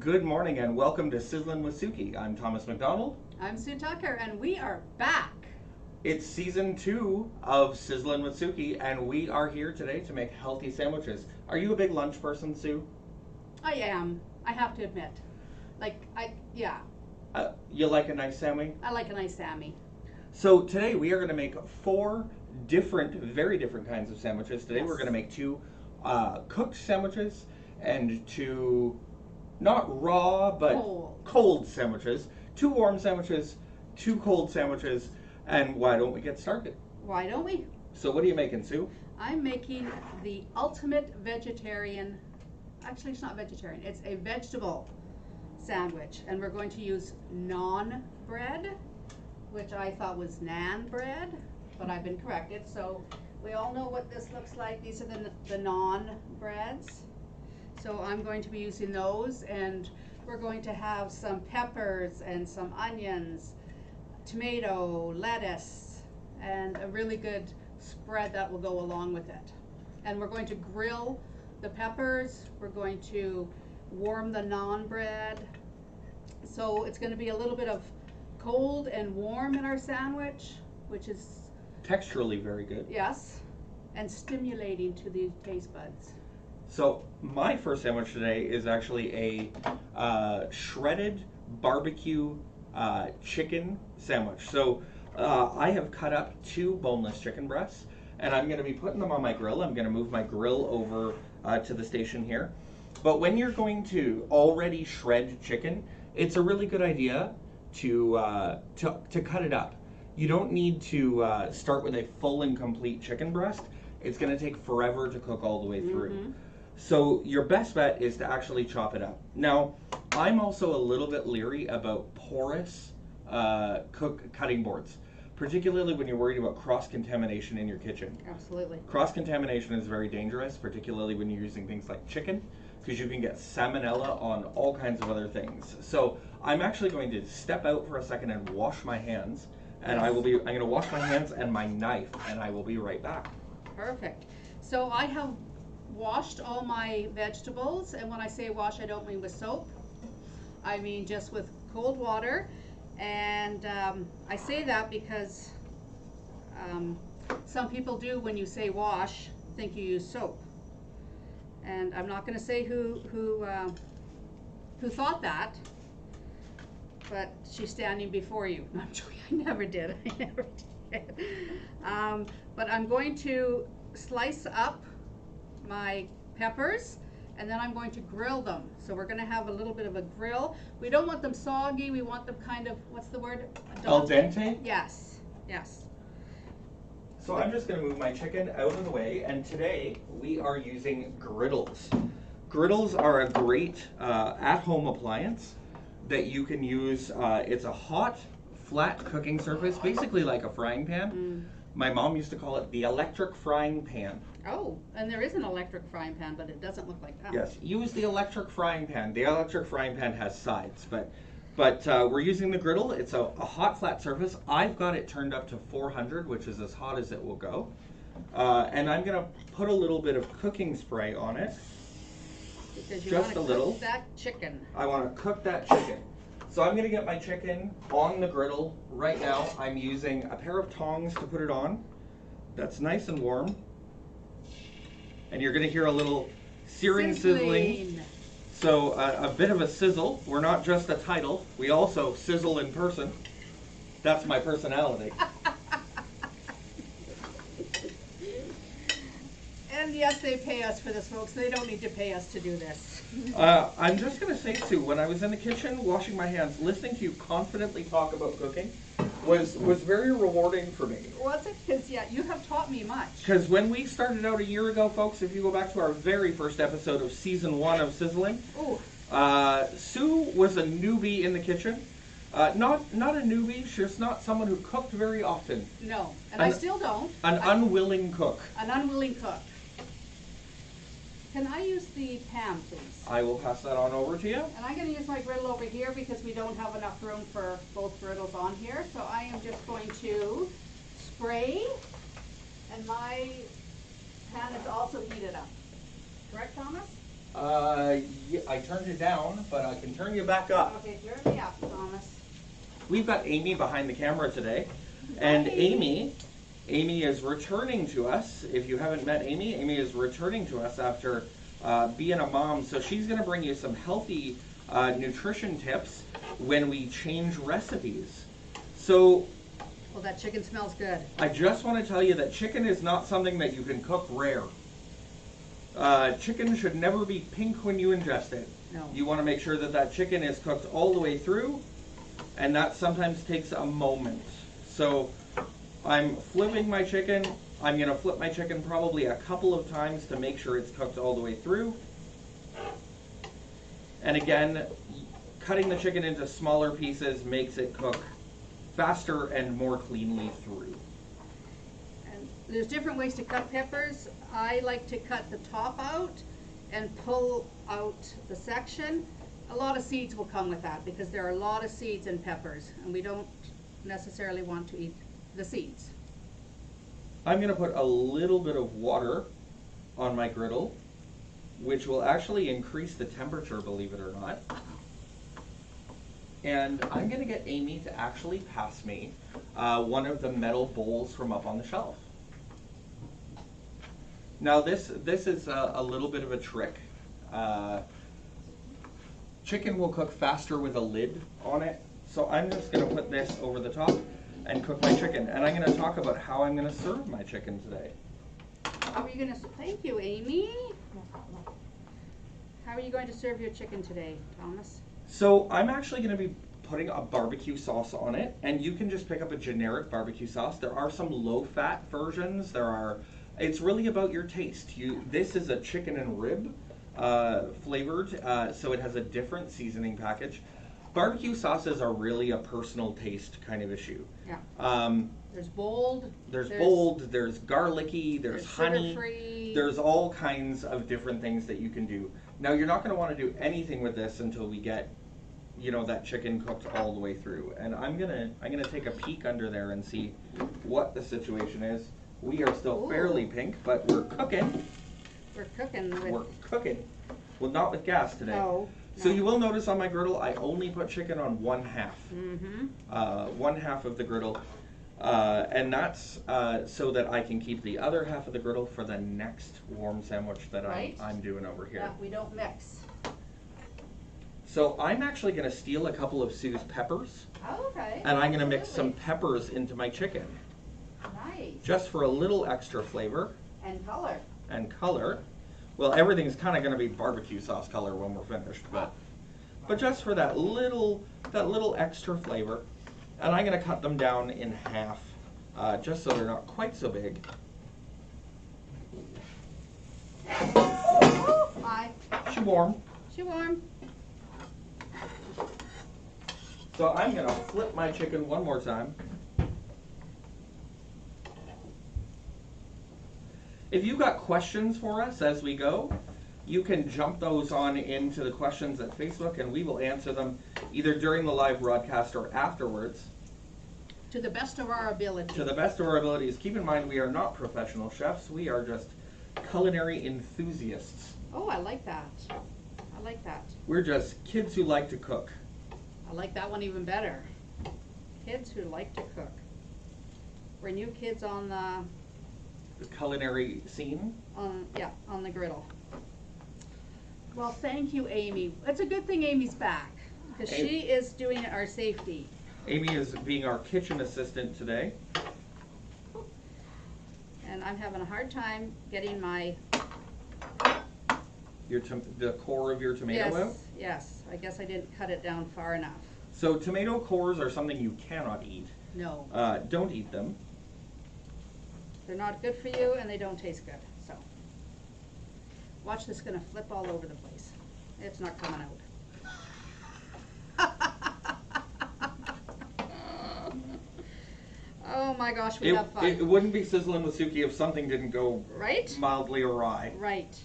Good morning and welcome to Sizzlin with SUCCI. I'm Thomas McDonald. I'm Sue Tucker, and we are back. It's season 2 of Sizzlin with SUCCI, and we are here today to make healthy sandwiches. Are you a big lunch person, Sue? I am. I have to admit. You like a nice Sammy? I like a nice Sammy. So today we are going to make 4 very different kinds of sandwiches. Today we're going to make 2 cooked sandwiches and 2 not raw but cold sandwiches, 2 warm sandwiches, 2 cold sandwiches, and why don't we get started? Why don't we? So what are you making, Sue? I'm making the ultimate vegetarian, actually it's not vegetarian, it's a vegetable sandwich, and we're going to use naan bread, which I thought was naan bread, but I've been corrected. So we all know what this looks like. These are the naan breads. So I'm going to be using those, and we're going to have some peppers and some onions, tomato, lettuce, and a really good spread that will go along with it. And we're going to grill the peppers. We're going to warm the naan bread. So it's going to be a little bit of cold and warm in our sandwich, which is Texturally very good. yes, and stimulating to the taste buds. So my first sandwich today is actually a shredded barbecue chicken sandwich. So I have cut up 2 boneless chicken breasts, and I'm going to be putting them on my grill. I'm going to move my grill over to the station here. But when you're going to already shred chicken, it's a really good idea to cut it up. You don't need to start with a full and complete chicken breast. It's going to take forever to cook all the way through. Mm-hmm. So your best bet is to actually chop it up. Now, I'm also a little bit leery about porous cutting boards, particularly when you're worried about cross-contamination in your kitchen. Absolutely. Cross-contamination is very dangerous, particularly when you're using things like chicken, because you can get salmonella on all kinds of other things. So I'm actually going to step out for a second and wash my hands, and I'm going to wash my hands and my knife, and I will be right back. Perfect. So I have washed all my vegetables, and when I say wash, I don't mean with soap. I mean just with cold water. And I say that because some people do, when you say wash, think you use soap. And I'm not going to say who thought that, but she's standing before you. No, I'm joking. I never did. I never did. But I'm going to slice up my peppers, and then I'm going to grill them. So we're going to have a little bit of a grill. We don't want them soggy. We want them kind of, what's the word? Al dente? Yes, yes. So I'm just going to move my chicken out of the way, and today we are using griddles. Griddles are a great at-home appliance that you can use. It's a hot, flat cooking surface, basically like a frying pan. Mm. My mom used to call it the electric frying pan. Oh, and there is an electric frying pan, but it doesn't look like that. Yes, use the electric frying pan. The electric frying pan has sides, but we're using the griddle. It's a hot, flat surface. I've got it turned up to 400, which is as hot as it will go. And I'm going to put a little bit of cooking spray on it. Because you Just want to a little. cook that chicken. I want to cook that chicken. So I'm going to get my chicken on the griddle right now. I'm using a pair of tongs to put it on. That's nice and warm. And you're going to hear a little searing, sizzling. So a bit of a sizzle. We're not just a title. We also sizzle in person. That's my personality. And yes, they pay us for this, folks. They don't need to pay us to do this. I'm just going to say, Sue, when I was in the kitchen washing my hands, listening to you confidently talk about cooking was very rewarding for me. Was it? Because, yeah, you have taught me much. Because when we started out a year ago, folks, if you go back to our very first episode of season 1 of Sizzling, Sue was a newbie in the kitchen. Not a newbie, she's not someone who cooked very often. No, and I still don't. An unwilling cook. An unwilling cook. Can I use the pan, please? I will pass that on over to you. And I'm going to use my griddle over here because we don't have enough room for both griddles on here. So I am just going to spray, and my pan is also heated up. Correct, Thomas? Yeah, I turned it down, but I can turn you back up. Okay, turn me up, Thomas. We've got Amy behind the camera today, and Hi. Amy is returning to us. If you haven't met Amy, Amy is returning to us after being a mom. So she's going to bring you some healthy nutrition tips when we change recipes. So Well, that chicken smells good. I just want to tell you that chicken is not something that you can cook rare. Chicken should never be pink when you ingest it. No. You want to make sure that that chicken is cooked all the way through, and that sometimes takes a moment. So I'm flipping my chicken. I'm going to flip my chicken probably a couple of times to make sure it's cooked all the way through. And again, cutting the chicken into smaller pieces makes it cook faster and more cleanly through. And there's different ways to cut peppers. I like to cut the top out and pull out the section. A lot of seeds will come with that because there are a lot of seeds in peppers, and we don't necessarily want to eat the seeds. I'm going to put a little bit of water on my griddle, which will actually increase the temperature, believe it or not. And I'm going to get Amy to actually pass me one of the metal bowls from up on the shelf. Now this is a little bit of a trick. Chicken will cook faster with a lid on it, so I'm just going to put this over the top and cook my chicken. And I'm going to talk about how I'm going to serve my chicken today. How are you going to, thank you, Amy. How are you going to serve your chicken today, Thomas? So I'm actually going to be putting a barbecue sauce on it, and you can just pick up a generic barbecue sauce. There are some low-fat versions. It's really about your taste. This is a chicken and rib flavored, so it has a different seasoning package. Barbecue sauces are really a personal taste kind of issue. Yeah. There's bold. There's garlicky, there's honey. Sugar-free. There's all kinds of different things that you can do. Now you're not going to want to do anything with this until we get, that chicken cooked all the way through. And I'm gonna take a peek under there and see what the situation is. We are still fairly pink, but we're cooking. We're cooking with... We're cooking. Well, not with gas today. No. So you will notice on my griddle, I only put chicken on one half. Mm-hmm. One half of the griddle. And that's so that I can keep the other half of the griddle for the next warm sandwich that I'm doing over here. Yeah, we don't mix. So I'm actually going to steal a couple of Sue's peppers. Oh, okay. And I'm going to mix some peppers into my chicken. Nice. Just for a little extra flavor. And color. And color. Well, everything's kind of going to be barbecue sauce color when we're finished, but just for that little extra flavor. And I'm going to cut them down in half, just so they're not quite so big. Hi. She warm. She warm. So I'm going to flip my chicken one more time. If you've got questions for us as we go, you can jump those on into the questions at Facebook, and we will answer them either during the live broadcast or afterwards. To the best of our ability. To the best of our abilities. Keep in mind, we are not professional chefs. We are just culinary enthusiasts. Oh, I like that. I like that. We're just kids who like to cook. I like that one even better. Kids who like to cook. We're new kids on the culinary scene? On the griddle. Well, thank you, Amy. It's a good thing Amy's back, because she is doing our safety. Amy is being our kitchen assistant today. And I'm having a hard time getting my... the core of your tomato out? Yes. I guess I didn't cut it down far enough. So tomato cores are something you cannot eat. No. Don't eat them. They're not good for you, and they don't taste good. So, watch this gonna flip all over the place. It's not coming out. Oh my gosh, we have fun. It wouldn't be Sizzlin with SUCCI if something didn't go mildly awry. Right.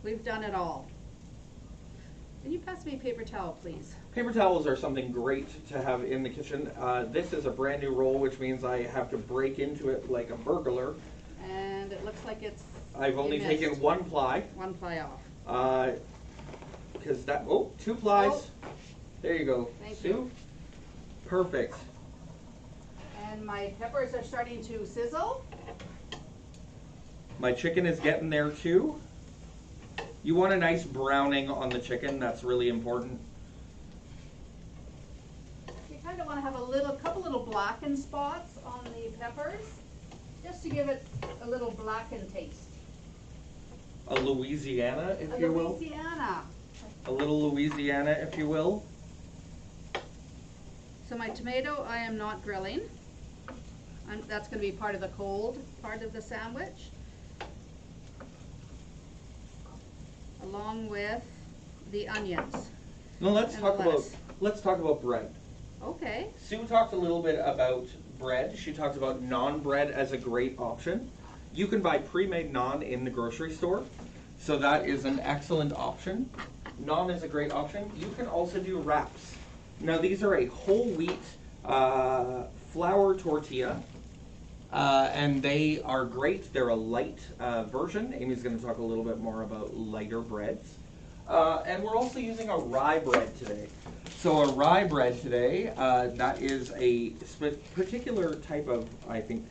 We've done it all. Can you pass me a paper towel, please? Paper towels are something great to have in the kitchen. This is a brand new roll, which means I have to break into it like a burglar. And it looks like it's... I've only taken one ply. One ply off. because that, oh, 2 plies. Oh. There you go. Thank Sue. you. Perfect. And my peppers are starting to sizzle. My chicken is getting there too. You want a nice browning on the chicken, that's really important. You kind of want to have couple little blackened spots on the peppers, just to give it a little blackened taste. A Louisiana, if you will. Louisiana. A little Louisiana, if you will. So my tomato I am not grilling. That's going to be part of the cold part of the sandwich. Along with the onions. Now let's And talk the about lettuce. bread. Okay. Sue talked a little bit about bread. She talked about naan bread as a great option. You can buy pre-made naan in the grocery store, so that is an excellent option. Naan is a great option. You can also do wraps. Now these are a whole wheat flour tortilla, and they are great. They're a light version. Amy's going to talk a little bit more about lighter breads. And we're also using a rye bread today. So a rye bread today, that is a particular type of, I think,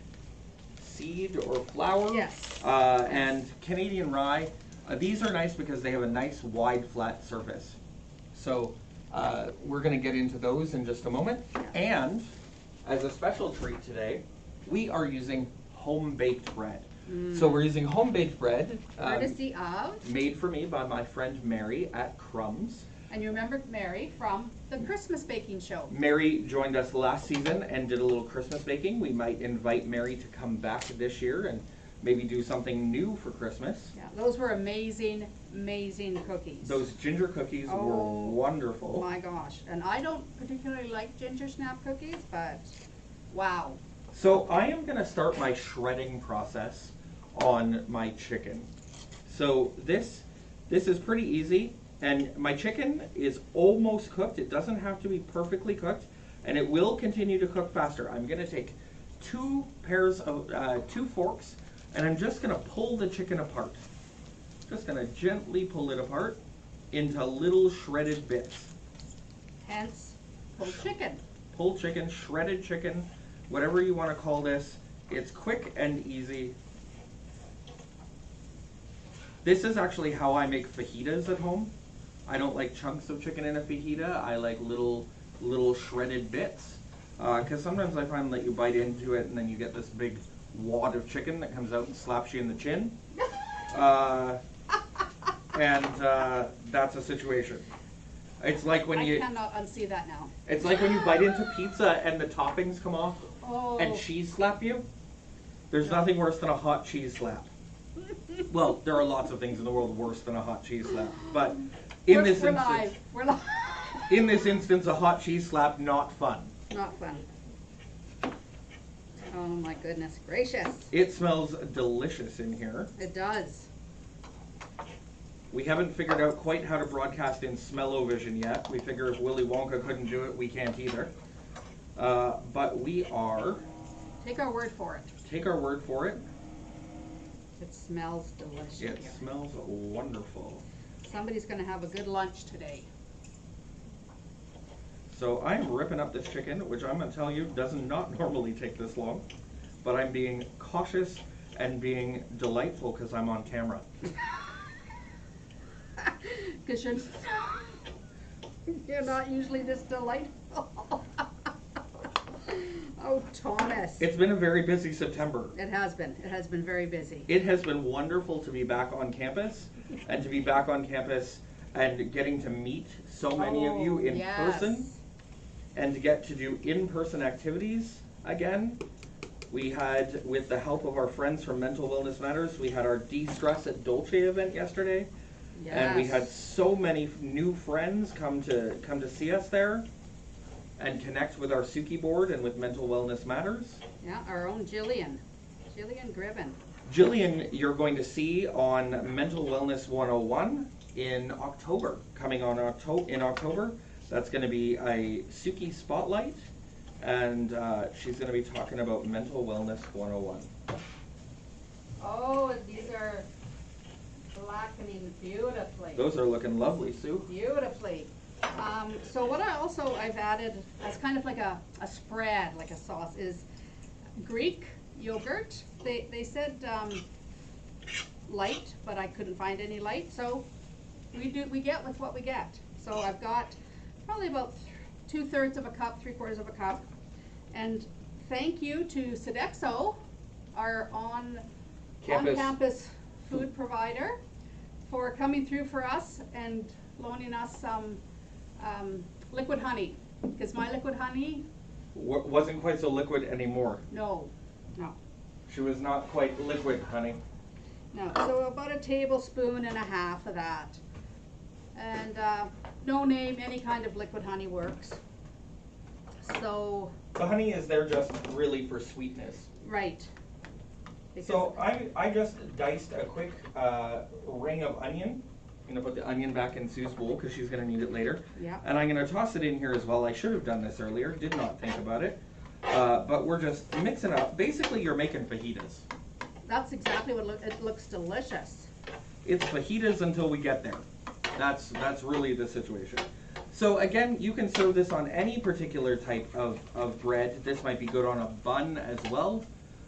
seed or flour. Yes. And Canadian rye, these are nice because they have a nice wide flat surface. So we're going to get into those in just a moment. And as a special treat today, we are using home-baked bread. So we're using home-baked bread. Courtesy of? Made for me by my friend Mary at Crumbs. And you remember Mary from the Christmas baking show. Mary joined us last season and did a little Christmas baking. We might invite Mary to come back this year and maybe do something new for Christmas. Yeah, those were amazing, amazing cookies. Those ginger cookies were wonderful. My gosh. And I don't particularly like ginger snap cookies, but wow. So I am going to start my shredding process on my chicken. So this is pretty easy, and my chicken is almost cooked. It doesn't have to be perfectly cooked, and it will continue to cook faster. I'm going to take two forks, and I'm just going to pull the chicken apart. Just going to gently pull it apart into little shredded bits. Hence, pulled chicken. Pulled chicken, shredded chicken, whatever you want to call this. It's quick and easy. This is actually how I make fajitas at home. I don't like chunks of chicken in a fajita. I like little shredded bits. Because sometimes I find that you bite into it and then you get this big wad of chicken that comes out and slaps you in the chin. That's a situation. It's like when I cannot unsee that now. It's like when you bite into pizza and the toppings come off and cheese slap you. There's nothing worse than a hot cheese slap. Well, there are lots of things in the world worse than a hot cheese slap, but in this instance, a hot cheese slap, not fun. Not fun. Oh my goodness gracious. It smells delicious in here. It does. We haven't figured out quite how to broadcast in smell-o-vision yet. We figure if Willy Wonka couldn't do it, we can't either. But we are... Take our word for it. Take our word for it. It smells delicious. It smells wonderful. Somebody's going to have a good lunch today. So I'm ripping up this chicken, which I'm going to tell you does not normally take this long. But I'm being cautious and being delightful because I'm on camera. Because you're not usually this delightful. Oh, Thomas. It's been a very busy September. It has been. It has been very busy. It has been wonderful to be back on campus, and to be back on campus and getting to meet so many of you in person, and to get to do in-person activities again. We had, with the help of our friends from Mental Wellness Matters, we had our De-Stress at Dolce event yesterday. Yes. And we had so many new friends come to see us there and connect with our SUCCI board and with Mental Wellness Matters. Yeah, our own Jillian Gribben. Jillian, you're going to see on Mental Wellness 101 in October. Coming on in October, that's going to be a SUCCI spotlight, and she's going to be talking about Mental Wellness 101. Oh, these are blackening beautifully. Those are looking lovely, Sue. Beautifully. So what I've added as kind of like a spread, like a sauce, is Greek yogurt. They said light, but I couldn't find any light, so we get with what we get. So I've got probably about 2/3 of a cup, 3/4 of a cup. And thank you to Sodexo, our on-campus food provider, for coming through for us and loaning us some liquid honey, because my liquid honey, Wasn't quite so liquid anymore. no. She was not quite liquid, honey. No, so about a tablespoon and a half of that. And no name, any kind of liquid honey works. So, The honey is there just really for sweetness. right. Because- So I just diced a quick ring of onion. I'm gonna put the onion back in Sue's bowl because she's gonna need it later. Yeah. And I'm gonna toss it in here as well. I should have done this earlier, did not think about it. But we're just mixing up. Basically, you're making fajitas. That's exactly what it looks delicious. It's fajitas until we get there. That's really the situation. So again, you can serve this on any particular type of bread. This might be good on a bun as well.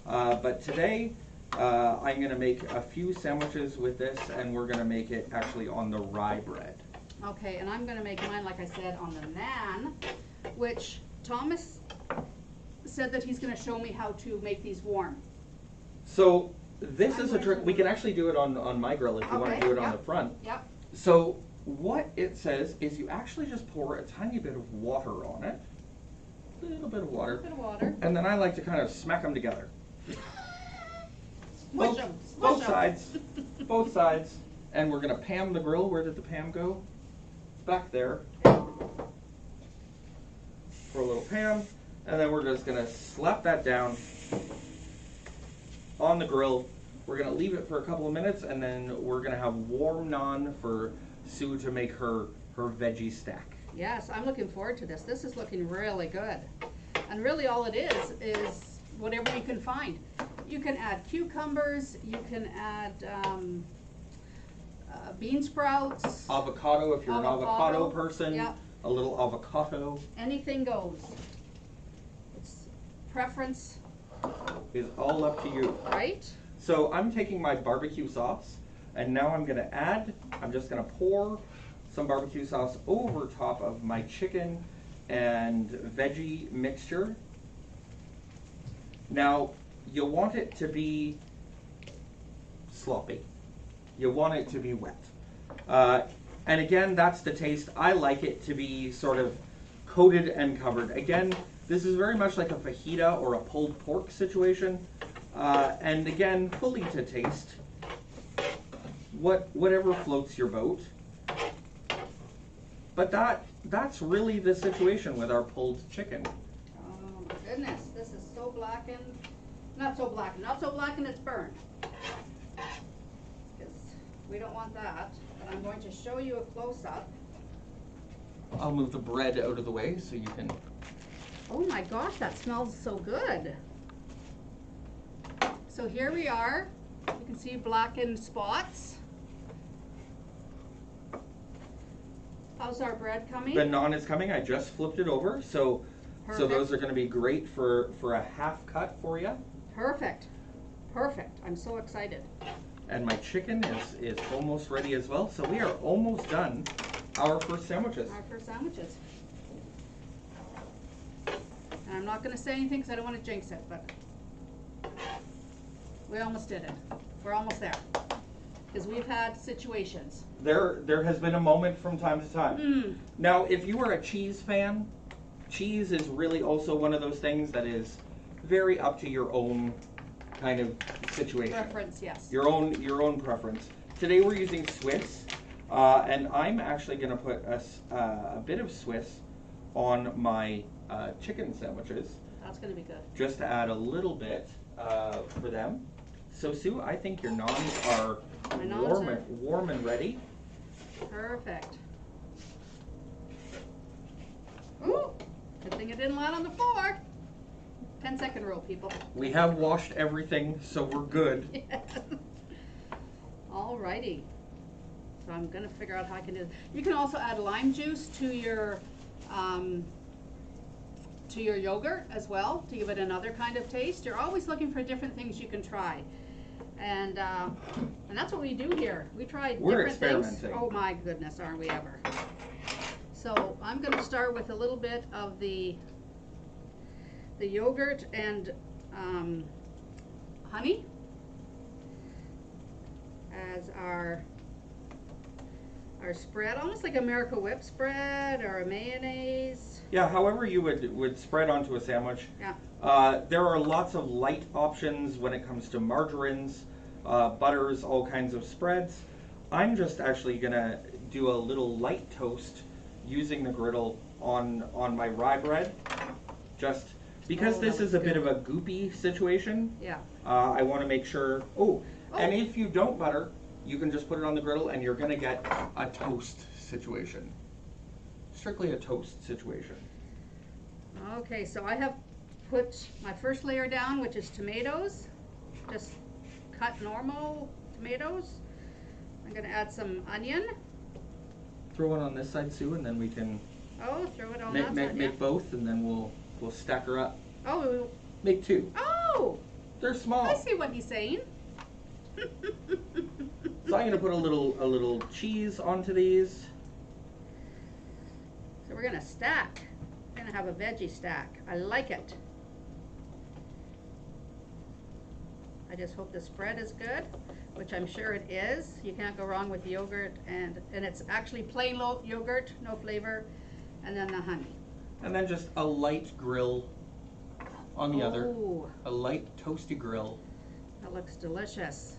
But today, I'm gonna make a few sandwiches with this, and we're gonna make it actually on the rye bread. Okay, and I'm gonna make mine, like I said, on the naan, which Thomas said that he's gonna show me how to make these warm. So this is a trick. We can actually do it on my grill if you want to Okay, do it on yep. the front. Yep. So what it says is you actually just pour a tiny bit of water on it, a little bit of A water, bit of water. and then I like to kind of smack them together. Smush 'em, Both smush 'em. sides, both sides, and we're gonna Pam the grill. Where did the Pam go? Back there. For a little Pam, and then we're just gonna slap that down on the grill. We're gonna leave it for a couple of minutes, and then we're gonna have warm naan for Sue to make her veggie stack. Yes, I'm looking forward to this. This is looking really good. And really all it is whatever you can find. You can add cucumbers, you can add bean sprouts, Avocado, if you're an avocado person. Yep. A little avocado anything goes. It's preference, is all up to you. right? So I'm taking my barbecue sauce, and now I'm just gonna pour some barbecue sauce over top of my chicken and veggie mixture. Now, you want it to be sloppy. You want it to be wet. And again, that's the taste. I like it to be sort of coated and covered. Again, this is very much like a fajita or a pulled pork situation. And again, fully to taste. Whatever floats your boat. But that's really the situation with our pulled chicken. Oh my goodness, this is so blackened. Not so blackened it's burned. Because we don't want that. But I'm going to show you a close-up. I'll move the bread out of the way so you can. Oh my gosh, that smells so good. So here we are. You can see blackened spots. How's our bread coming? The naan is coming. I just flipped it over, so Perfect. those are going to be great for a half cut for you. Perfect. Perfect. I'm so excited. And my chicken is almost ready as well. So we are almost done our first sandwiches. Our first sandwiches. And I'm not going to say anything because I don't want to jinx it, but we almost did it. We're almost there. Because we've had situations. There has been a moment from time to time. Mm. Now, if you are a cheese fan, cheese is really also one of those things that is very up to your own kind of situation. Preference, yes. Your own preference. Today we're using Swiss, and I'm actually going to put a bit of Swiss on my chicken sandwiches, That's going to be good. just to add a little bit for them. So Sue, I think your naans are My naans are- warm and ready. Perfect. Ooh, good thing it didn't land on the floor. 10-second rule, people. We have washed everything, so we're good. Alrighty. So I'm gonna figure out how I can do it. You can also add lime juice to your yogurt as well to give it another kind of taste. You're always looking for different things you can try. And that's what we do here. We try different things. Oh my goodness, aren't we ever? So I'm going to start with a little bit of the yogurt and honey as our spread, almost like a Miracle Whip spread or a mayonnaise. Yeah, however you would spread onto a sandwich. Yeah. There are lots of light options when it comes to margarines, butters, all kinds of spreads. I'm just actually gonna do a little light toast using the griddle on my rye bread, just because this is a bit of a goopy situation. Yeah. I want to make sure. And if you don't butter, you can just put it on the griddle, and you're gonna get a toast situation. Strictly a toast situation. Okay, so I have put my first layer down, which is tomatoes, just cut normal tomatoes. I'm going to add some onion. Throw one on this side, Sue, and then we can throw it on that side. Make both, and then we'll stack her up. Oh. Make two. Oh. They're small. I see what he's saying. So I'm going to put a little cheese onto these. So we're going to stack. We're going to have a veggie stack. I like it. I just hope the spread is good, which I'm sure it is. You can't go wrong with yogurt, and it's actually plain yogurt, no flavor, and then the honey. And then just a light grill on the other. Ooh. A light toasty grill. That looks delicious.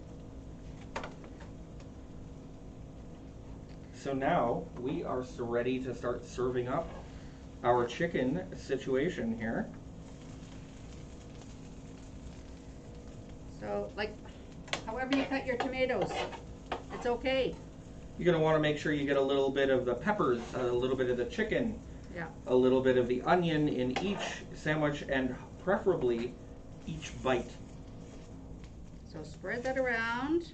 So now we are ready to start serving up our chicken situation here. So, like, however you cut your tomatoes, it's okay. You're going to want to make sure you get a little bit of the peppers, a little bit of the chicken, a little bit of the onion in each sandwich, and preferably each bite. So spread that around.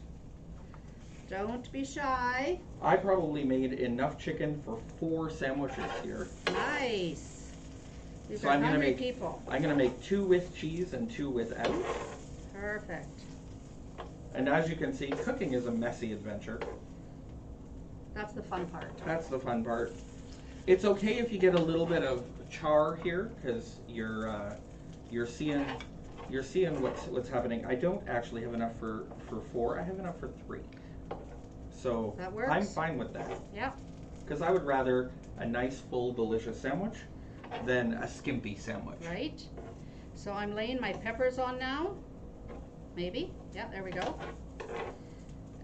Don't be shy. I probably made enough chicken for 4 sandwiches here. Nice. These So are I'm going to hungry make people. I'm going to make 2 with cheese and 2 without. Perfect. And as you can see, cooking is a messy adventure. That's the fun part. That's the fun part. It's okay if you get a little bit of char here, because you're seeing what's happening. I don't actually have enough for 4. I have enough for 3. So that works. I'm fine with that. Yeah. Because I would rather a nice, full, delicious sandwich than a skimpy sandwich. Right. So I'm laying my peppers on now. Maybe. Yeah, there we go.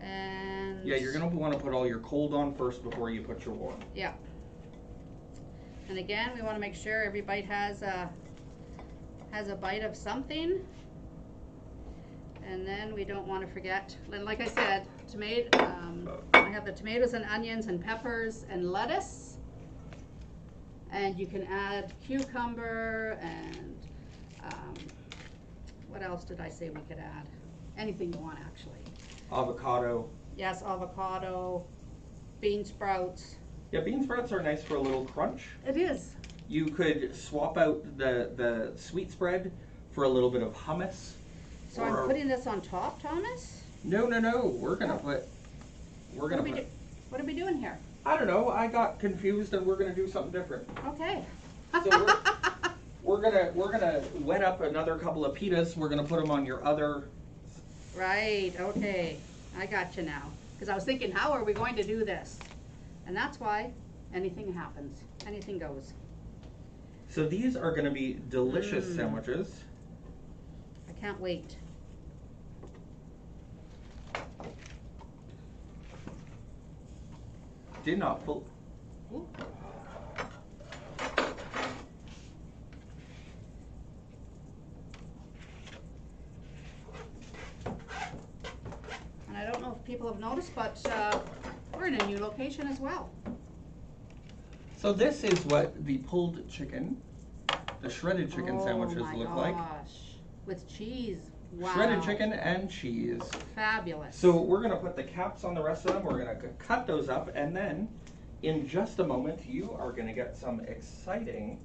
And yeah, you're going to want to put all your cold on first before you put your warm. Yeah. And again, we want to make sure every bite has a bite of something. And then we don't want to forget, like I said, I have the tomatoes and onions and peppers and lettuce. And you can add cucumber and what else did I say we could add? Anything you want, actually. Avocado. Yes, avocado, bean sprouts. Yeah, bean sprouts are nice for a little crunch. It is. You could swap out the sweet spread for a little bit of hummus. So I'm putting this on top, Thomas? No. We're gonna put. What are we doing here? I don't know. I got confused, and we're gonna do something different. Okay. So we're gonna wet up another couple of pitas. We're gonna put them on your other. Right. Okay. I got you now. Because I was thinking, how are we going to do this? And that's why anything happens. Anything goes. So these are gonna be delicious sandwiches. I can't wait. Did not pull. Ooh. And I don't know if people have noticed, but we're in a new location as well. So this is what the pulled chicken, the shredded chicken sandwiches look like. With cheese. Wow. Shredded chicken and cheese. Fabulous. So we're gonna put the caps on the rest of them. We're gonna cut those up, and then in just a moment, you are gonna get some exciting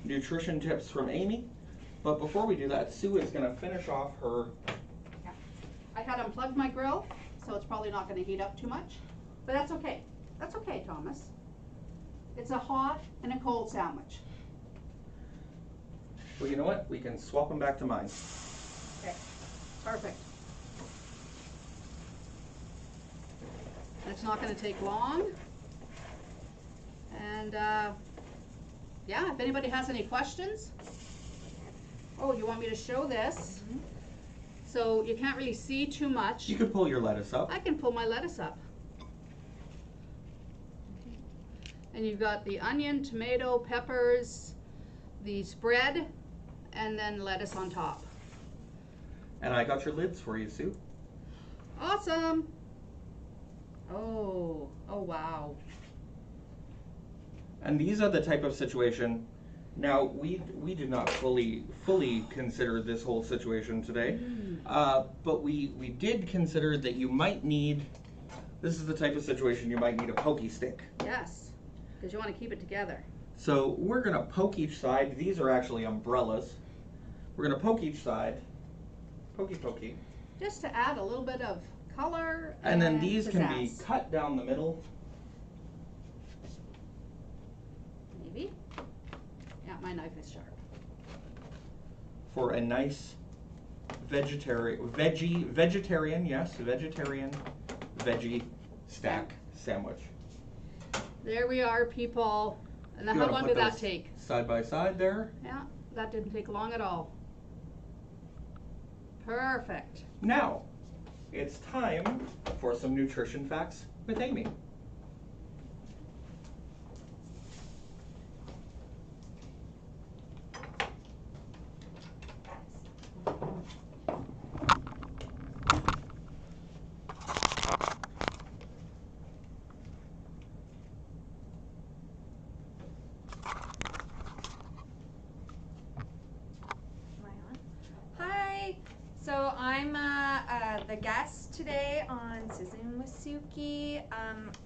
nutrition tips from Amy. But before we do that, Sue is gonna finish off her. Yeah. I had unplugged my grill, so it's probably not gonna heat up too much, but that's okay. That's okay, Thomas. It's a hot and a cold sandwich. Well, you know what? We can swap them back to mine. Okay, perfect. And it's not going to take long. And yeah, if anybody has any questions. Oh, you want me to show this? Mm-hmm. So you can't really see too much. You could pull your lettuce up. I can pull my lettuce up. And you've got the onion, tomato, peppers, the spread, and then lettuce on top. And I got your lids for you, Sue. Awesome. Oh wow. And these are the type of situation. Now, we did not fully consider this whole situation today, but we did consider that you might need, this is the type of situation you might need a pokey stick. Yes, because you want to keep it together. So we're going to poke each side. These are actually umbrellas. We're going to poke each side. Pokey. Just to add a little bit of color. And then these pizzazz. can be cut down the middle. Maybe. Yeah, my knife is sharp. For a nice vegetarian veggie stack sandwich. There we are, people. And then You how wanna long put did that those take? Side by side there. Yeah, that didn't take long at all. Perfect. Now, it's time for some nutrition facts with Amy. So I'm the guest today on Sizzlin With SUCCI.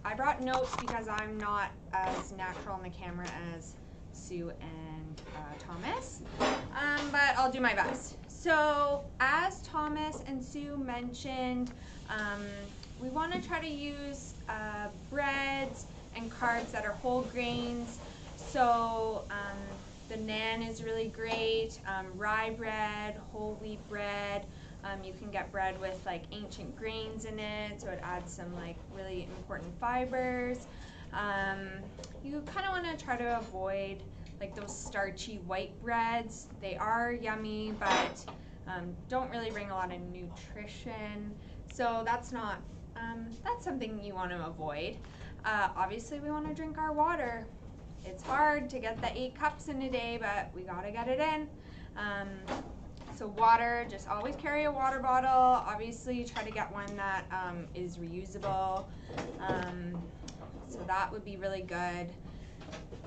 I brought notes because I'm not as natural on the camera as Sue and Thomas, but I'll do my best. So as Thomas and Sue mentioned, we want to try to use breads and carbs that are whole grains. So the naan is really great, rye bread, whole wheat bread. You can get bread with like ancient grains in it, so it adds some like really important fibers. You kind of want to try to avoid like those starchy white breads. They are yummy, but don't really bring a lot of nutrition. So that's not, that's something you want to avoid. Obviously we want to drink our water. It's hard to get the 8 cups in a day, but we gotta get it in. So water, just always carry a water bottle. Obviously try to get one that is reusable. So that would be really good.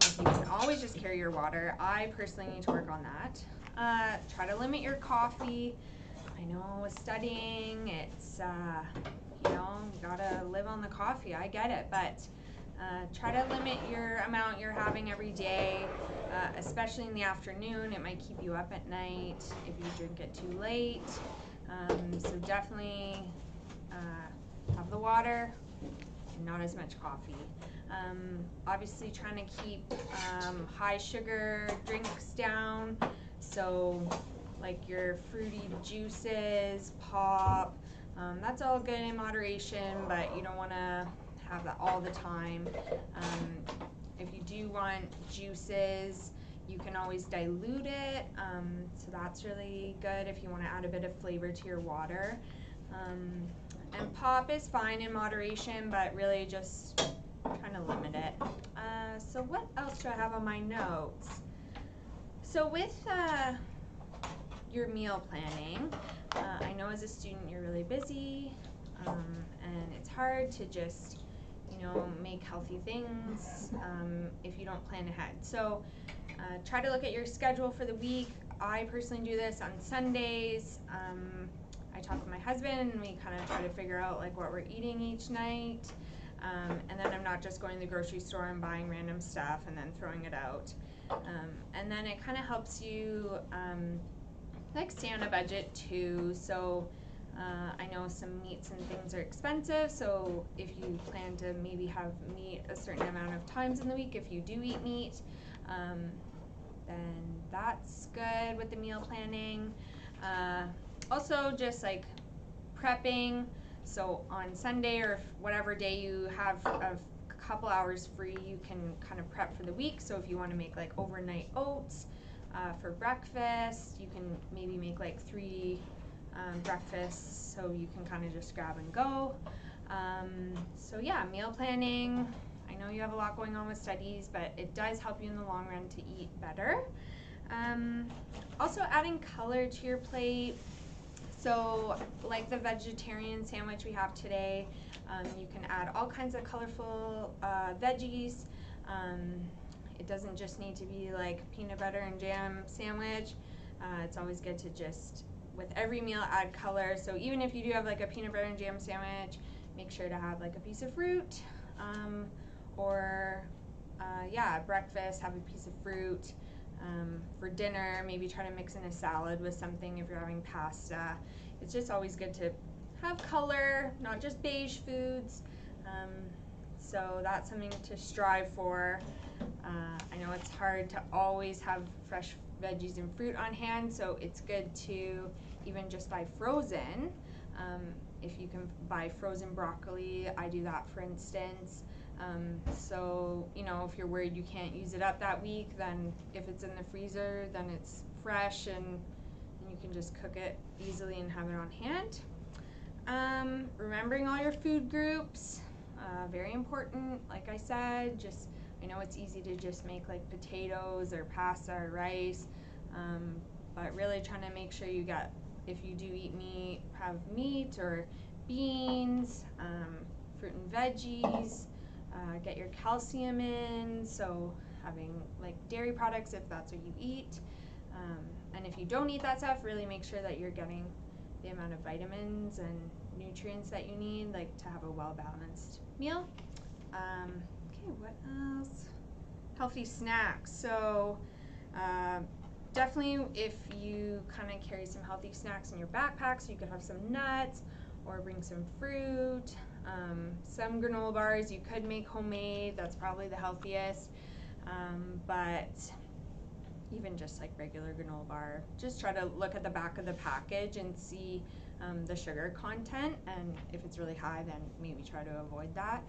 If you can always just carry your water. I personally need to work on that. Try to limit your coffee. I know with studying, it's, you know, you gotta live on the coffee. I get it, but try to limit your amount you're having every day, especially in the afternoon. It might keep you up at night if you drink it too late. So definitely have the water and not as much coffee. Obviously trying to keep high sugar drinks down. So like your fruity juices, pop, that's all good in moderation, but you don't want to have that all the time. If you do want juices, you can always dilute it, so that's really good if you want to add a bit of flavor to your water. And pop is fine in moderation, but really just trying to limit it. So what else do I have on my notes? So with your meal planning, I know as a student you're really busy, and it's hard to just make healthy things if you don't plan ahead. So try to look at your schedule for the week. I personally do this on Sundays. I talk with my husband and we kind of try to figure out like what we're eating each night. And then I'm not just going to the grocery store and buying random stuff and then throwing it out. And then it kind of helps you like stay on a budget too. So I know some meats and things are expensive, so if you plan to maybe have meat a certain amount of times in the week, if you do eat meat, then that's good with the meal planning. Also just like prepping, so on Sunday or whatever day you have a couple hours free, you can kind of prep for the week. So if you want to make like overnight oats for breakfast, you can maybe make like 3 breakfasts, so you can kind of just grab and go. So yeah, meal planning. I know you have a lot going on with studies, but it does help you in the long run to eat better. Also adding color to your plate. So like the vegetarian sandwich we have today, you can add all kinds of colorful veggies. It doesn't just need to be like peanut butter and jam sandwich. It's always good to just, with every meal, add color. So even if you do have like a peanut butter and jam sandwich, make sure to have like a piece of fruit, or at breakfast, have a piece of fruit. For dinner, maybe try to mix in a salad with something if you're having pasta. It's just always good to have color, not just beige foods. So that's something to strive for. I know it's hard to always have fresh veggies and fruit on hand, so it's good to even just buy frozen. If you can buy frozen broccoli, I do that for instance. So, you know, if you're worried you can't use it up that week, then if it's in the freezer, then it's fresh and you can just cook it easily and have it on hand. Remembering all your food groups, very important. Like I said, I know it's easy to just make like potatoes or pasta or rice, but really trying to make sure you get, if you do eat meat, have meat or beans, fruit and veggies. Get your calcium in, so having like dairy products if that's what you eat. And if you don't eat that stuff, really make sure that you're getting the amount of vitamins and nutrients that you need, like to have a well-balanced meal. Okay, what else? Healthy snacks. So definitely if you kind of carry some healthy snacks in your backpack, so you could have some nuts or bring some fruit. Some granola bars you could make homemade, that's probably the healthiest, but even just like regular granola bar, just try to look at the back of the package and see the sugar content, and if it's really high then maybe try to avoid that.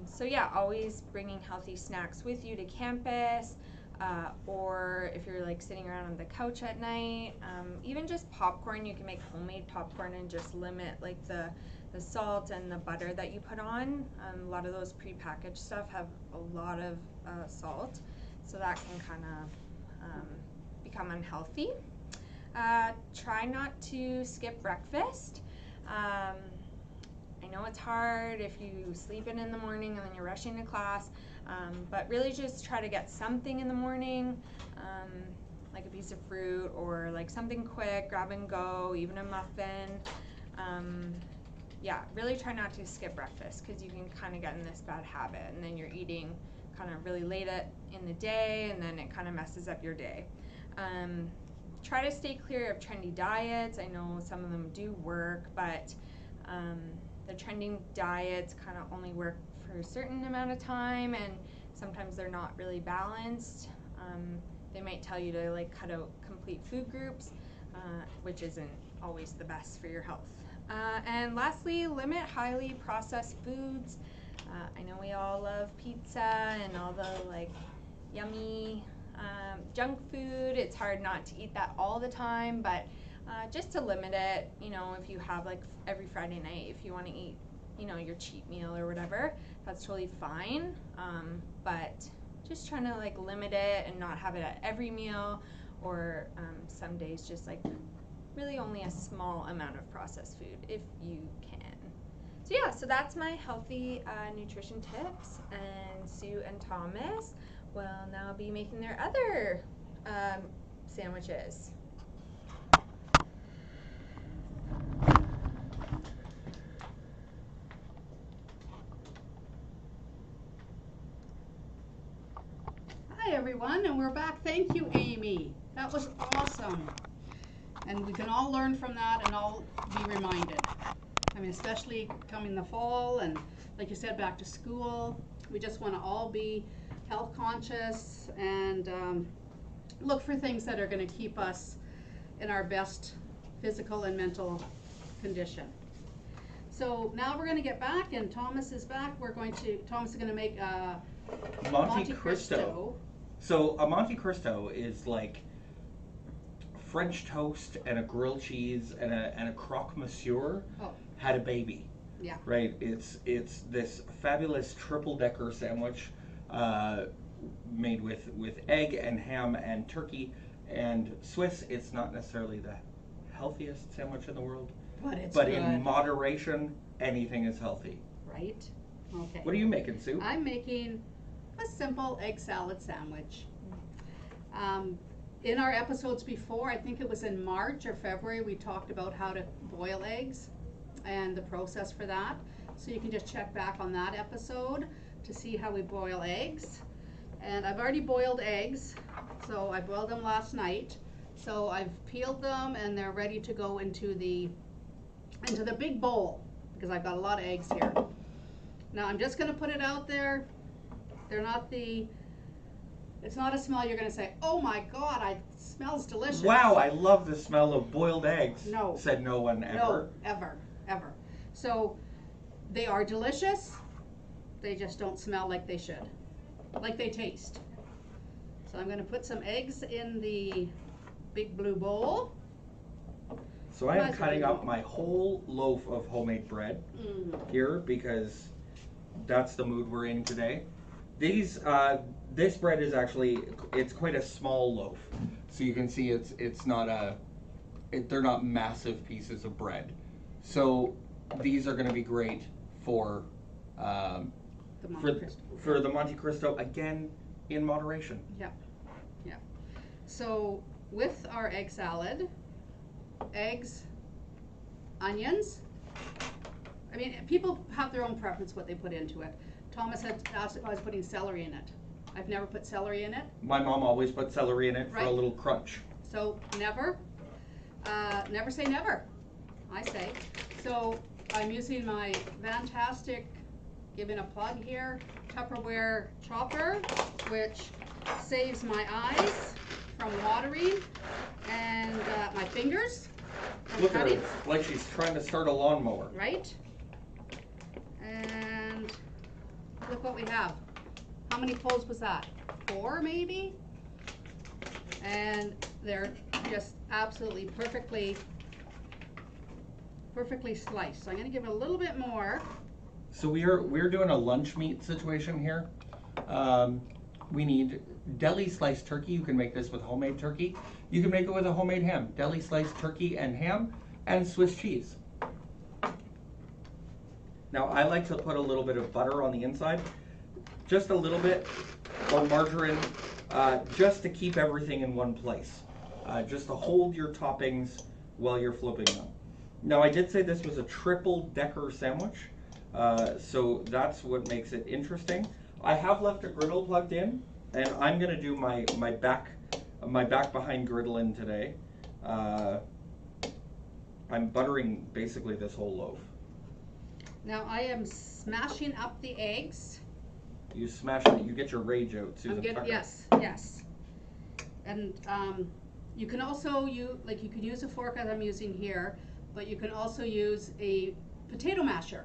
So yeah, always bringing healthy snacks with you to campus, or if you're like sitting around on the couch at night, even just popcorn. You can make homemade popcorn and just limit like the salt and the butter that you put on. A lot of those prepackaged stuff have a lot of salt, so that can kind of become unhealthy. Try not to skip breakfast. I know it's hard if you sleep in the morning and then you're rushing to class, but really just try to get something in the morning, like a piece of fruit or like something quick, grab and go, even a muffin. Yeah, really try not to skip breakfast, because you can kind of get in this bad habit and then you're eating kind of really late in the day, and then it kind of messes up your day. Try to stay clear of trendy diets. I know some of them do work, but the trending diets kind of only work for a certain amount of time, and sometimes they're not really balanced. They might tell you to like cut out complete food groups, which isn't always the best for your health. And lastly, limit highly processed foods. I know we all love pizza and all the like yummy junk food. It's hard not to eat that all the time, but just to limit it. You know, if you have like every Friday night, if you want to eat, you know, your cheat meal or whatever, that's totally fine. But just trying to like limit it and not have it at every meal, or some days just like really only a small amount of processed food if you can. So yeah, so that's my healthy nutrition tips, and Sue and Thomas will now be making their other sandwiches. Hi everyone, and we're back. Thank you, Amy. That was awesome. And we can all learn from that and all be reminded. I mean, especially coming the fall and, like you said, back to school. We just want to all be health conscious and look for things that are going to keep us in our best physical and mental condition. So now we're going to get back, and Thomas is back. Thomas is going to make a Monte Cristo. So a Monte Cristo is like French toast and a grilled cheese and a Croque Monsieur had a baby. Yeah. Right. It's this fabulous triple-decker sandwich made with egg and ham and turkey and Swiss. It's not necessarily the healthiest sandwich in the world, but in good. moderation, anything is healthy. Right? Okay. What are you making, Sue? I'm making a simple egg salad sandwich. In our episodes before, I think it was in March or February, we talked about how to boil eggs and the process for that. So you can just check back on that episode to see how we boil eggs. And I've already boiled eggs, so I boiled them last night. So I've peeled them and they're ready to go into the big bowl because I've got a lot of eggs here. Now I'm just going to put it out there. It's not a smell you're going to say, oh my God, it smells delicious. Wow, I love the smell of boiled eggs. No. Said no one ever. No, ever. So they are delicious. They just don't smell like they should, like they taste. So I'm going to put some eggs in the big blue bowl. So I am cutting up my whole loaf of homemade bread here because that's the mood we're in today. This bread is actually, it's quite a small loaf. So you can see they're not massive pieces of bread. So these are going to be great for the Monte Cristo, again, in moderation. Yeah. So with our egg salad, eggs, onions. I mean, people have their own preference what they put into it. Thomas had asked if I was putting celery in it. I've never put celery in it. My mom always put celery in it for a little crunch. So never say never, I say. So I'm using my fantastic, giving a plug here, Tupperware chopper, which saves my eyes from watering and my fingers from Look at cutting. her, like she's trying to start a lawnmower. Right? And look what we have. How many cloves was that? 4 maybe? And they're just absolutely perfectly sliced. So I'm going to give it a little bit more. So we're doing a lunch meat situation here. We need deli sliced turkey. You can make this with homemade turkey. You can make it with a homemade ham. Deli sliced turkey and ham and Swiss cheese. Now I like to put a little bit of butter on the inside, just a little bit, or margarine, just to keep everything in one place, just to hold your toppings while you're flipping them. Now I did say this was a triple-decker sandwich, so that's what makes it interesting. I have left a griddle plugged in, and I'm going to do my back behind griddle in today. I'm buttering basically this whole loaf. Now I am smashing up the eggs. You smash it, you get your rage out, Susan Tucker. Yes. And you can also you can use a fork as I'm using here, but you can also use a potato masher,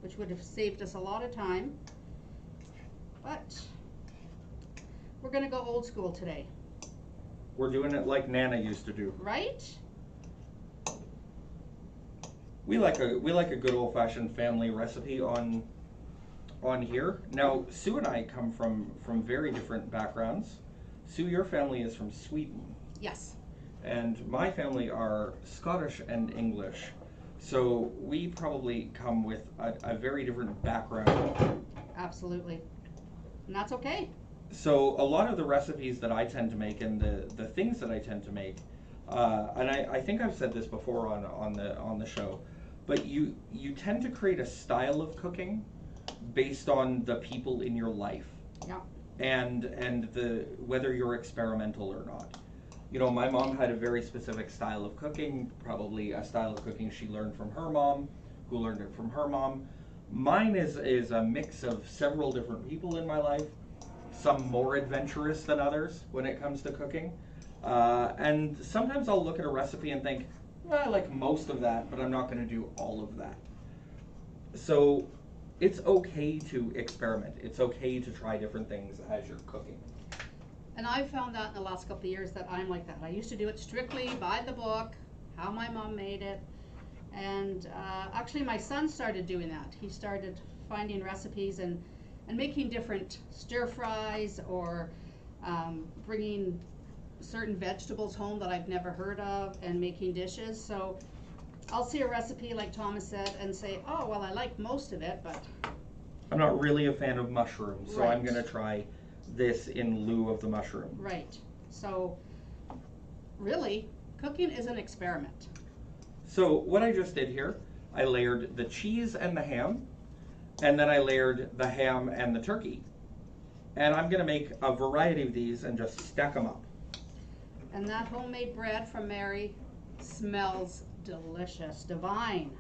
which would have saved us a lot of time. But we're gonna go old school today. We're doing it like Nana used to do. Right? We like a good old-fashioned family recipe on here. Now, Sue and I come from very different backgrounds. Sue, your family is from Sweden. Yes. And my family are Scottish and English. So we probably come with a very different background. Absolutely. And that's okay. So a lot of the recipes that I tend to make and the things that I tend to make, and I think I've said this before on the show, but you tend to create a style of cooking based on the people in your life. Yeah. And the whether you're experimental or not. You know, my mom had a very specific style of cooking, probably a style of cooking she learned from her mom, who learned it from her mom. Mine is a mix of several different people in my life, some more adventurous than others when it comes to cooking. And sometimes I'll look at a recipe and think, well, I like most of that, but I'm not going to do all of that. So it's okay to experiment. It's okay to try different things as you're cooking. And I've found that in the last couple of years that I'm like that. I used to do it strictly by the book, how my mom made it. And actually my son started doing that. He started finding recipes and making different stir fries or bringing certain vegetables home that I've never heard of and making dishes. So I'll see a recipe like Thomas said and say, oh, well, I like most of it, but I'm not really a fan of mushrooms, so Right. I'm going to try this in lieu of the mushroom. right. So really, cooking is an experiment. So what I just did here, I layered the cheese and the ham, and then I layered the ham and the turkey. And I'm going to make a variety of these and just stack them up. And that homemade bread from Mary smells delicious, divine.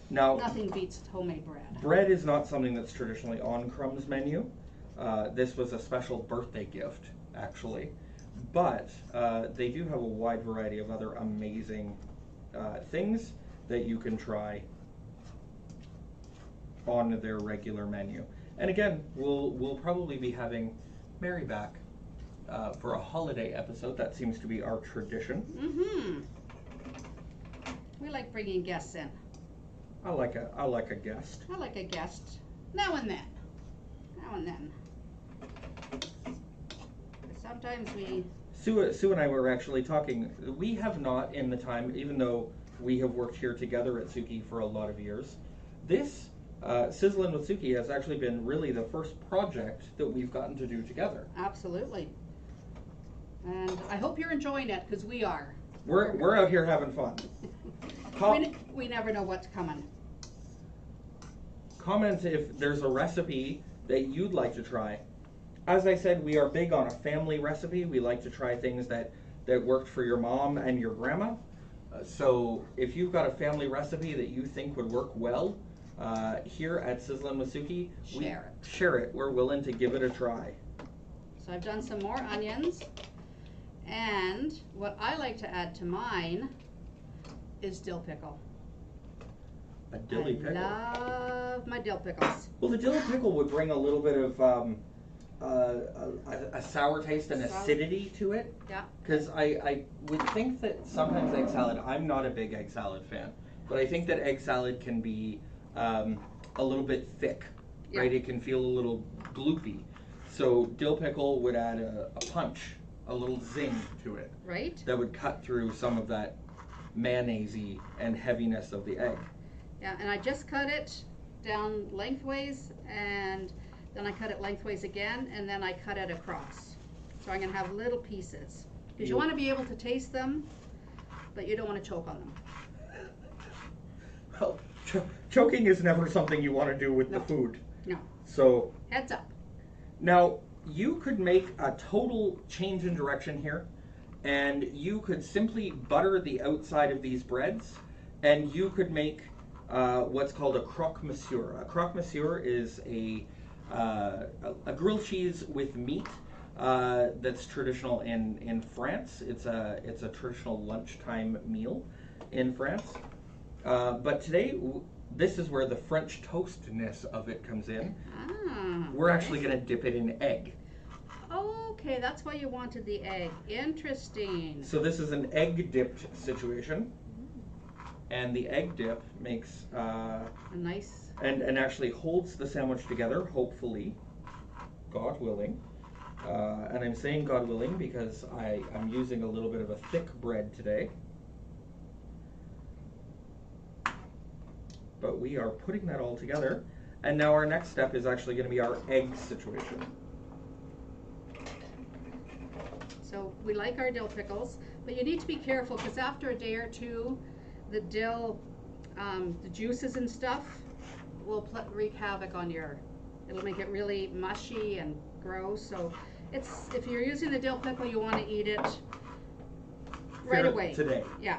Now, Nothing beats homemade bread. bread is not something that's traditionally on Crumb's menu. This was a special birthday gift, actually. But they do have a wide variety of other amazing things that you can try on their regular menu. And again, we'll probably be having Mary back for a holiday episode. That seems to be our tradition. Mm-hmm. We like bringing guests in. I like a guest. I like a guest now and then. Now and then. Sometimes we... Sue and I were actually talking. We have not, in the time, even though we have worked here together at SUCCI for a lot of years, this Sizzlin with SUCCI has actually been really the first project that we've gotten to do together. Absolutely. And I hope you're enjoying it, because we are. We're out here having fun. We never know what's coming. Comment if there's a recipe that you'd like to try. As I said, we are big on a family recipe. We like to try things that worked for your mom and your grandma. So if you've got a family recipe that you think would work well, here at Sizzlin with SUCCI, share it. We're willing to give it a try. So I've done some more onions. And what I like to add to mine is dill pickle. A dilly pickle. I love my dill pickles. Well, the dill pickle would bring a little bit of a sour taste and acidity to it. Yeah. Because I would think that sometimes egg salad, I'm not a big egg salad fan, but I think that egg salad can be a little bit thick, right? Yeah. It can feel a little gloopy. So dill pickle would add a punch, a little zing to it. Right? That would cut through some of that mayonnaise-y and heaviness of the egg. Yeah, and I just cut it down lengthways, and then I cut it lengthways again, and then I cut it across. So I'm going to have little pieces. Because you want to be able to taste them, but you don't want to choke on them. Well, choking is never something you want to do with No. the food. No. So, Heads up. now, you could make a total change in direction here, and you could simply butter the outside of these breads, and you could make what's called a Croque Monsieur. A Croque Monsieur is a grilled cheese with meat that's traditional in France. It's a traditional lunchtime meal in France. But today, this is where the French toastness of it comes in. Ah. We're actually going to dip it in egg. Okay, that's why you wanted the egg. Interesting. So this is an egg dipped situation. And the egg dip makes A nice. and actually holds the sandwich together, hopefully, God willing. And I'm saying God willing because I'm using a little bit of a thick bread today. But we are putting that all together. And now our next step is actually going to be our egg situation. So we like our dill pickles, but you need to be careful because after a day or two, the dill, the juices and stuff will wreak havoc on it'll make it really mushy and gross. So if you're using the dill pickle, you want to eat it right away. Today. Yeah.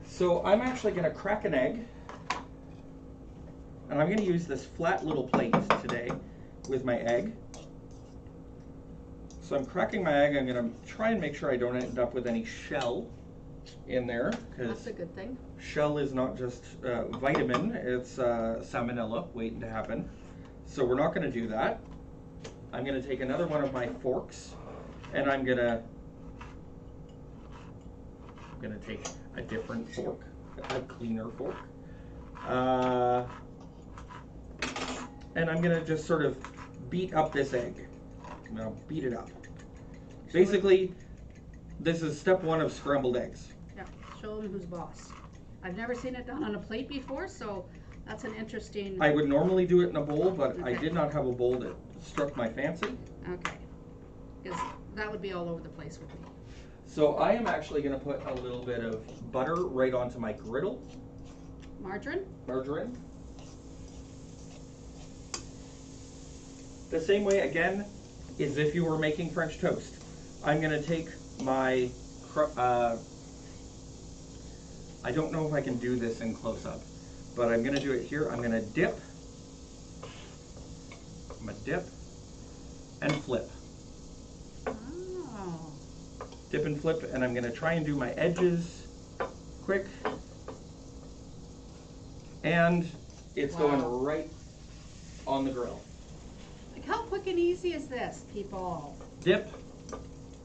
So I'm actually going to crack an egg, and I'm going to use this flat little plate today with my egg. So I'm cracking my egg. I'm going to try and make sure I don't end up with any shell in there, That's a good thing. shell is not just vitamin, it's salmonella waiting to happen. So we're not going to do that. I'm going to take another one of my forks, and I'm going to take a different fork, a cleaner fork. And I'm going to just sort of beat up this egg. I'm going to beat it up. Basically, this is step one of scrambled eggs. Yeah, show them who's boss. I've never seen it done on a plate before, so that's an interesting... I would normally do it in a bowl, but I Okay. did not have a bowl that struck my fancy. Okay, because that would be all over the place with me. So I am actually going to put a little bit of butter right onto my griddle. Margarine? Margarine. The same way, again, is if you were making French toast. I'm going to take my, I don't know if I can do this in close-up, but I'm going to do it here. I'm going to dip. I'm going to dip and flip. Oh. Dip and flip, and I'm going to try and do my edges quick. And it's going right on the grill. Like, how quick and easy is this, people? Dip,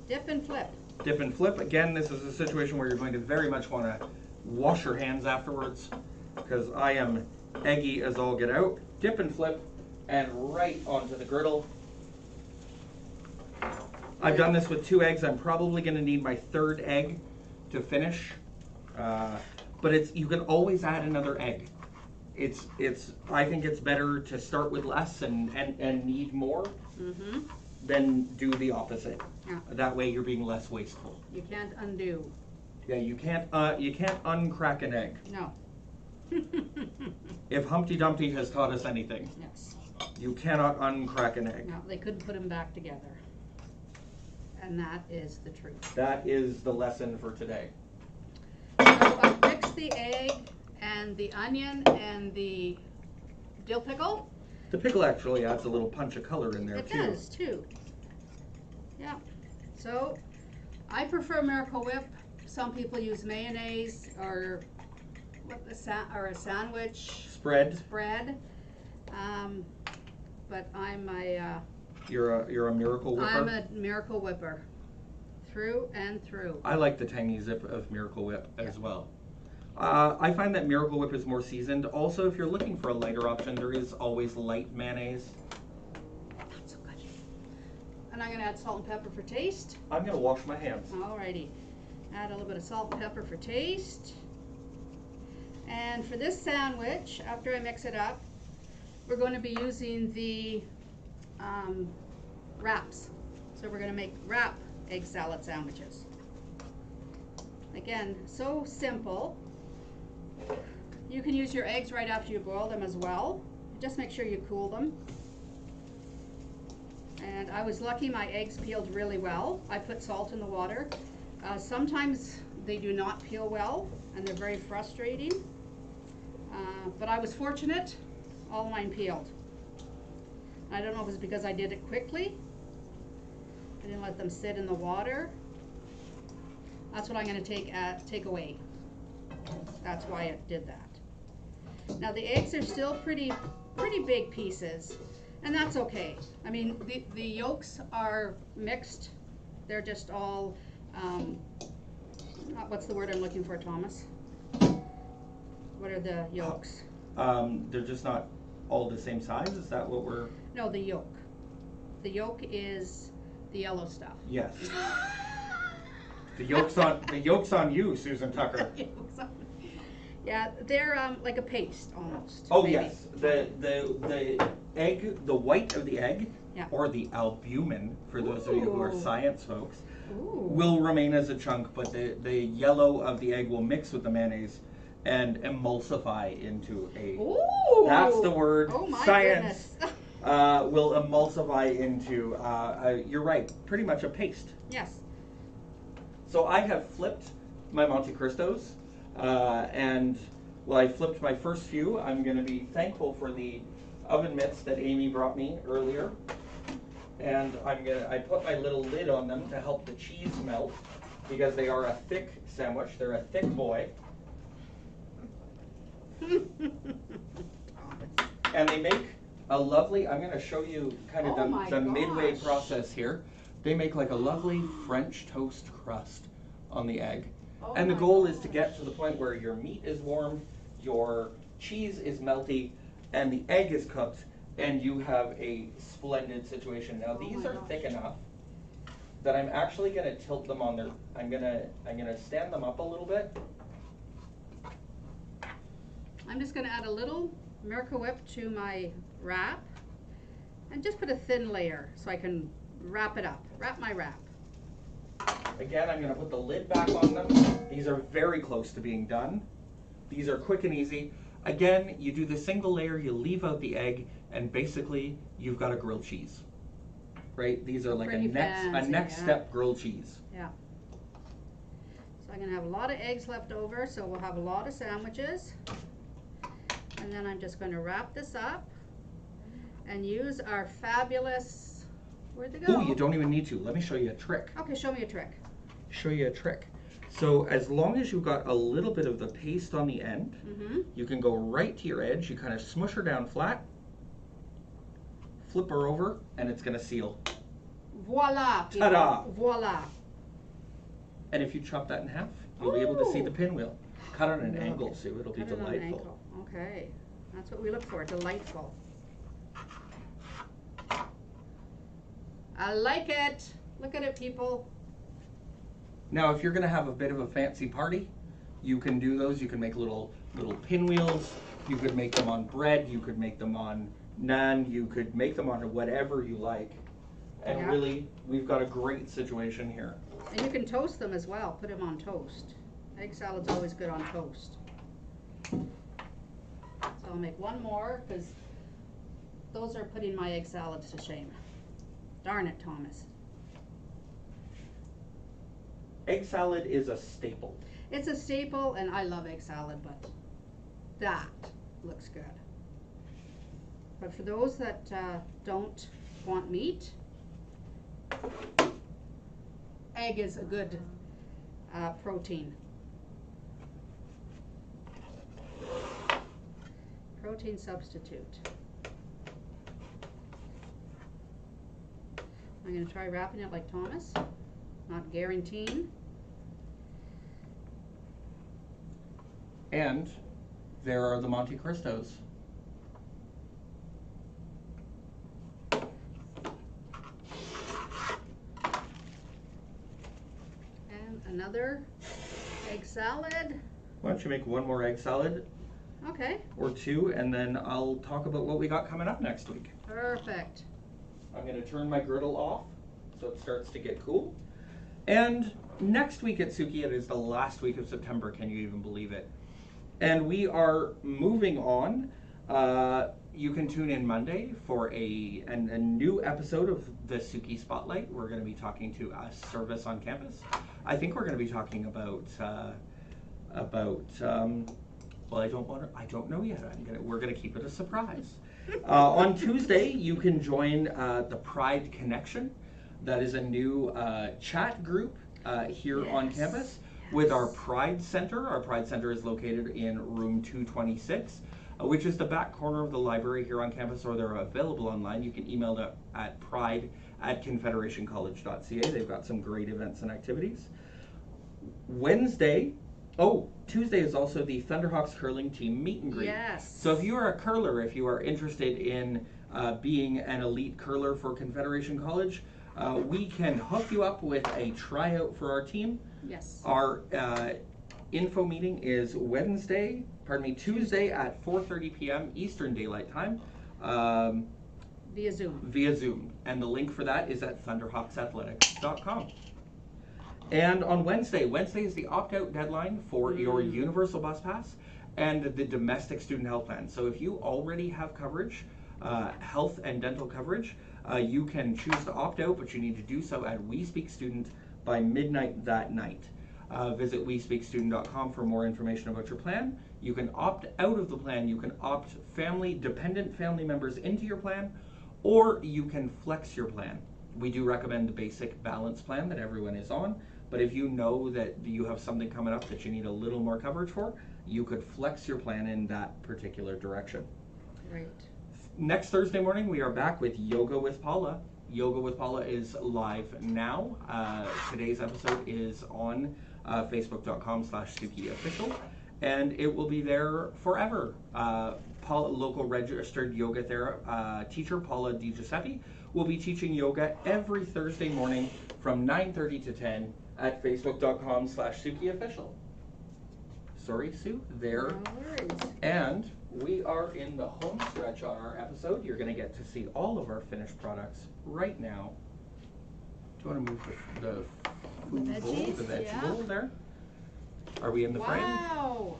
Dip and flip. dip and flip. Again, this is a situation where you're going to very much want to wash your hands afterwards, because I am eggy as all get out. Dip and flip, and right onto the griddle. I've done this with 2 eggs. I'm probably going to need my 3rd egg to finish, but you can always add another egg. I think it's better to start with less and need more than do the opposite. Yeah. That way you're being less wasteful. You can't undo. Yeah, you can't uncrack an egg. No. If Humpty Dumpty has taught us anything, Yes. you cannot uncrack an egg. No, they couldn't put them back together. And that is the truth. That is the lesson for today. So I've mixed the egg and the onion and the dill pickle. The pickle actually adds a little punch of color in there It too. does too. Yeah. So I prefer Miracle Whip. Some people use mayonnaise or a sandwich Spread. But I'm a You're a Miracle Whipper. I'm a Miracle Whipper, through and through. I like the tangy zip of Miracle Whip as well. I find that Miracle Whip is more seasoned. Also, if you're looking for a lighter option, there is always light mayonnaise. That's so good. And I'm gonna add salt and pepper for taste. I'm gonna wash my hands. Alrighty. Add a little bit of salt and pepper for taste. And for this sandwich, after I mix it up, we're going to be using the wraps. So we're going to make wrap egg salad sandwiches. Again, so simple. You can use your eggs right after you boil them as well. Just make sure you cool them. And I was lucky my eggs peeled really well. I put salt in the water. Sometimes they do not peel well and they're very frustrating. But I was fortunate, all mine peeled. I don't know if it was because I did it quickly. I didn't let them sit in the water. That's what I'm going to take away. That's why it did that. Now the eggs are still pretty big pieces, and that's okay. I mean, the yolks are mixed. They're just all, what's the word I'm looking for, Thomas? What are the yolks? They're just not all the same size. Is that what we're? No, the yolk. The yolk is the yellow stuff. Yes. The yolk's on you, Susan Tucker. Yeah, they're like a paste almost. Oh maybe. yes, the egg, the white of the egg, Yeah. or the albumin, for those of you who are Ooh. science folks, Ooh. will remain as a chunk, but the yellow of the egg will mix with the mayonnaise and emulsify into a. Ooh. That's the word. Oh my Science. goodness. Will emulsify into. You're right. Pretty much a paste. Yes. So I have flipped my Monte Cristos, and well, I flipped my first few. I'm going to be thankful for the oven mitts that Amy brought me earlier, and I put my little lid on them to help the cheese melt because they are a thick sandwich. They're a thick boy, and they make a lovely. I'm going to show you kind of the midway gosh. process here. They make like a lovely French toast crust on the egg. Oh And the my goal is to gosh. get to the point where your meat is warm, your cheese is melty, and the egg is cooked, and you have a splendid situation. Now Oh these my are gosh. thick enough that I'm actually going to tilt them on their. I'm gonna stand them up a little bit. I'm just going to add a little Miracle Whip to my wrap, and just put a thin layer so I can wrap it up. Wrap my wrap. Again, I'm going to put the lid back on them. These are very close to being done. These are quick and easy. Again, you do the single layer, you leave out the egg, and basically you've got a grilled cheese. Right? These are like a Pretty next fancy, step grilled cheese. Yeah. So I'm going to have a lot of eggs left over, so we'll have a lot of sandwiches. And then I'm just going to wrap this up and use our fabulous, where'd they go? Oh, you don't even need to. Let me show you a trick. Okay, show me a trick. Show you a trick. So as long as you've got a little bit of the paste on the end, Mm-hmm. you can go right to your edge. You kind of smush her down flat, flip her over, and it's going to seal. Voila. people. Ta-da. Voila. And if you chop that in half, you'll be able to see Ooh. the pinwheel. Cut on an Look. angle, Sue. It'll be Cut it on an delightful. ankle. Okay. That's what we look for. Delightful. I like it. Look at it, people. Now, if you're going to have a bit of a fancy party, you can do those. You can make little pinwheels. You could make them on bread. You could make them on naan. You could make them on whatever you like. And Yeah. really, we've got a great situation here. And you can toast them as well. Put them on toast. Egg salad's always good on toast. So I'll make one more because those are putting my egg salad to shame. Darn it, Thomas. Egg salad is a staple. It's a staple and I love egg salad, but that looks good. But for those that don't want meat, egg is a good protein. Protein substitute. I'm going to try wrapping it like Thomas, not guaranteeing. And there are the Monte Cristos. And another egg salad. Why don't you make one more egg salad Okay, or two, and then I'll talk about what we got coming up next week. perfect. I'm going to turn my griddle off so it starts to get cool. And next week at Suki, it is the last week of September. Can you even believe it? And we are moving on. You can tune in Monday for a new episode of the Suki Spotlight. We're going to be talking to a service on campus. I think we're going to be talking about well, I don't know yet. We're going to keep it a surprise. On Tuesday, you can join the Pride Connection. That is a new chat group here on Yes. campus with our Pride Center. Our Pride Center is located in room 226, which is the back corner of the library here on campus, or they're available online. You can email them at pride@confederationcollege.ca. They've got some great events and activities. Tuesday is also the Thunderhawks curling team meet and greet. Yes. So if you are a curler, if you are interested in being an elite curler for Confederation College, we can hook you up with a tryout for our team. Yes. Our info meeting is Tuesday at 4:30 p.m. Eastern Daylight Time. Via Zoom. Via Zoom. And the link for that is at thunderhawksathletics.com. And on Wednesday is the opt-out deadline for your Universal Bus Pass and the domestic student health plan. So if you already have coverage, health and dental coverage, you can choose to opt out, but you need to do so at We Speak Student by midnight that night. Visit WeSpeakStudent.com for more information about your plan. You can opt out of the plan. You can opt dependent family members into your plan, or you can flex your plan. We do recommend the basic balance plan that everyone is on, but if you know that you have something coming up that you need a little more coverage for, you could flex your plan in that particular direction. Right. Next Thursday morning, we are back with Yoga with Paula. Yoga with Paula is live now. Today's episode is on facebook.com/SUCCI official, and it will be there forever. Local registered yoga teacher Paula DiGiuseppe will be teaching yoga every Thursday morning from 9:30 to 10 at facebook.com/SUCCI official. Sorry, Sue, there. No worries. And we are in the home stretch on our episode. You're going to get to see all of our finished products right now. Do you want to move the food bowl, veggies, the veggie yeah. bowl there? Are we in the frame? Wow.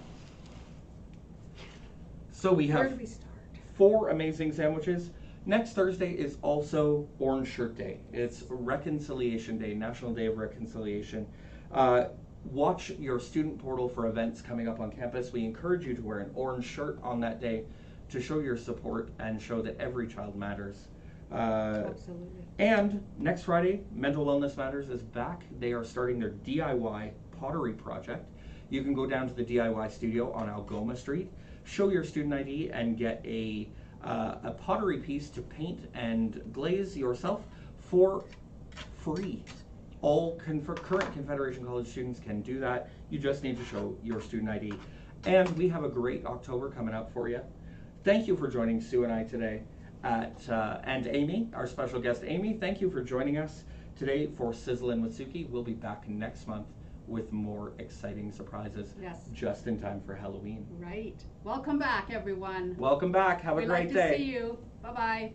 So we Where have do we start? 4 amazing sandwiches. Next Thursday is also Orange Shirt Day. It's Reconciliation Day, National Day of Reconciliation. Watch your student portal for events coming up on campus. We encourage you to wear an orange shirt on that day to show your support and show that every child matters. Absolutely. And next Friday, Mental Wellness Matters is back. They are starting their DIY pottery project. You can go down to the DIY studio on Algoma Street, show your student ID, and get a pottery piece to paint and glaze yourself for free. All current Confederation College students can do that. You just need to show your student ID. And we have a great October coming up for you. Thank you for joining Sue and I today. And Amy, our special guest Amy, thank you for joining us today for Sizzlin with SUCCI. We'll be back next month with more exciting surprises. Yes. Just in time for Halloween. Right. Welcome back, everyone. Welcome back. Have a great day. We'd like to see you. Bye-bye.